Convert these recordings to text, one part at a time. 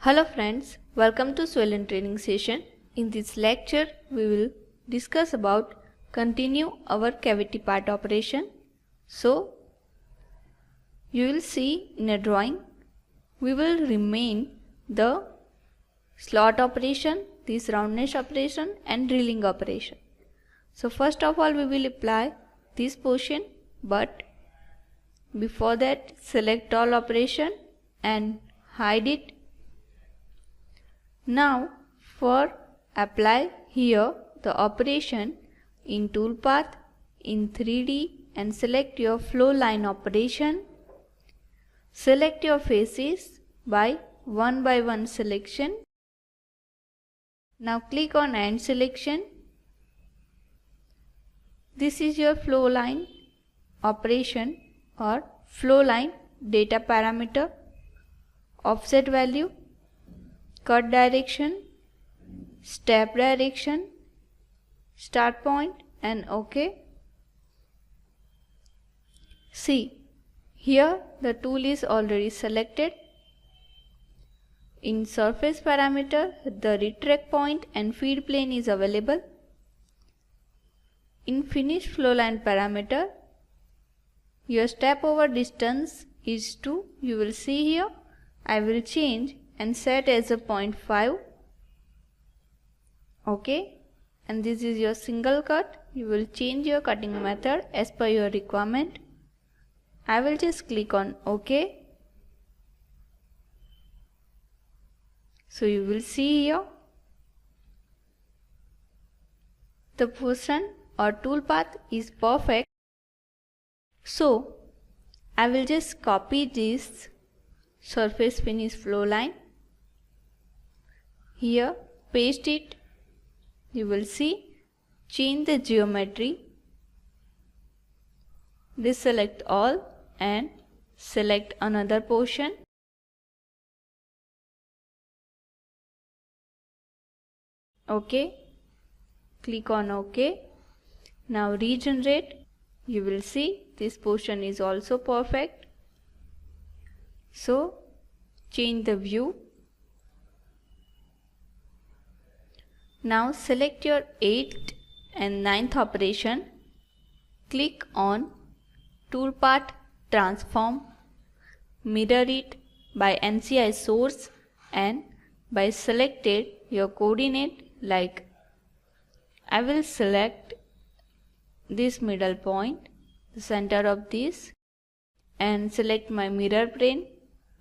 Hello friends, welcome to Swellen training session. In this lecture, we will discuss about continue our cavity part operation. So, you will see in a drawing, we will remain the slot operation, this roundness operation and drilling operation. So first of all, we will apply this portion, but before that select all operation and hide it. Now for apply here the operation in toolpath in 3D and select your flow line operation. Select your faces by one selection. Now click on end selection. This is your flow line operation or flow line data parameter, offset value, cut direction, step direction, start point and OK. See, here the tool is already selected. In surface parameter, the retract point and feed plane is available. In finished flow line parameter, your step over distance is 2. You will see here. I will change and set as a 0.5. OK. And this is your single cut. You will change your cutting method as per your requirement. I will just click on OK. So you will see here the portion or toolpath is perfect. So I will just copy this surface finish flow line. Here paste it. You will see, change the geometry, deselect all and select another portion. OK. Click on OK. Now regenerate. You will see this portion is also perfect. So change the view. Now select your 8th and 9th operation. Click on toolpath transform. Mirror it by NCI source and by selected your coordinate, like I will select this middle point, the center of this, and select my mirror plane,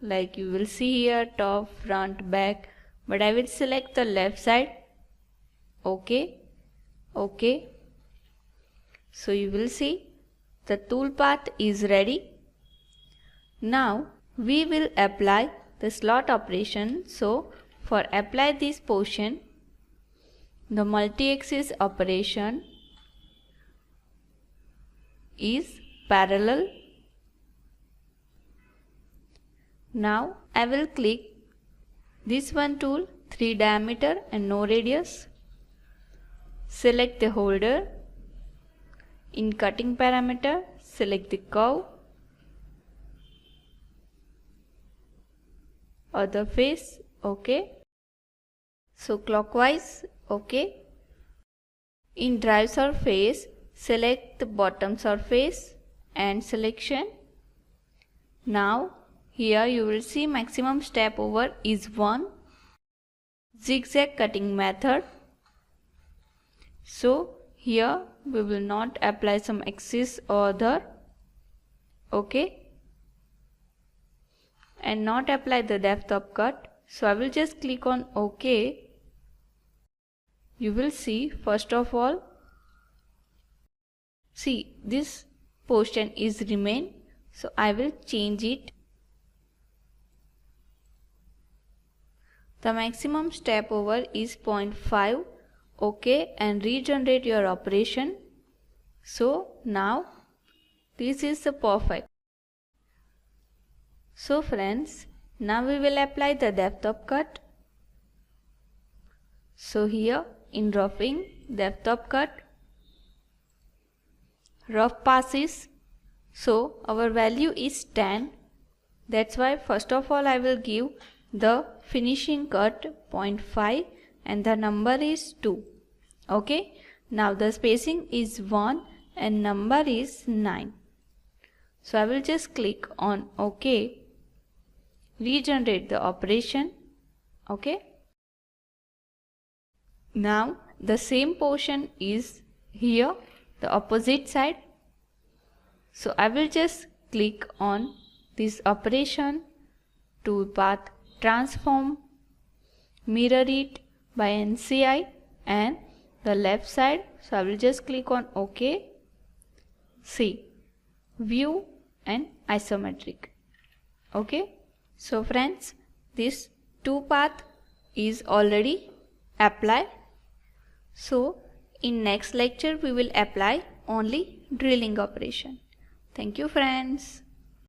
like you will see here top, front, back, but I will select the left side. OK. OK. So you will see the toolpath is ready. Now we will apply the slot operation. So for apply this portion, the multi-axis operation is parallel. Now I will click this one tool, 3 diameter and no radius. Select the holder. In cutting parameter, select the curve. Other face, OK. So clockwise, OK. In drive surface, select the bottom surface and selection. Now here you will see maximum step over is 1. Zigzag cutting method. So here we will not apply some axis or other. OK. And not apply the depth of cut. So I will just click on OK. You will see, first of all, see this portion is remain. So I will change it. The maximum step over is 0.5. OK, and regenerate your operation. So now this is the perfect. So friends, now we will apply the depth of cut. So here in roughing, depth of cut, rough passes. So our value is 10. That's why first of all I will give the finishing cut 0.5 and the number is 2. Okay, now the spacing is 1 and number is 9. So I will just click on OK, regenerate the operation. Okay, now the same portion is here, the opposite side. So I will just click on this operation, toolpath, transform, mirror it by NCI and the left side. So I will just click on OK. See, view and isometric. Okay, so friends, this two-path is already applied. So in next lecture we will apply only drilling operation. Thank you friends.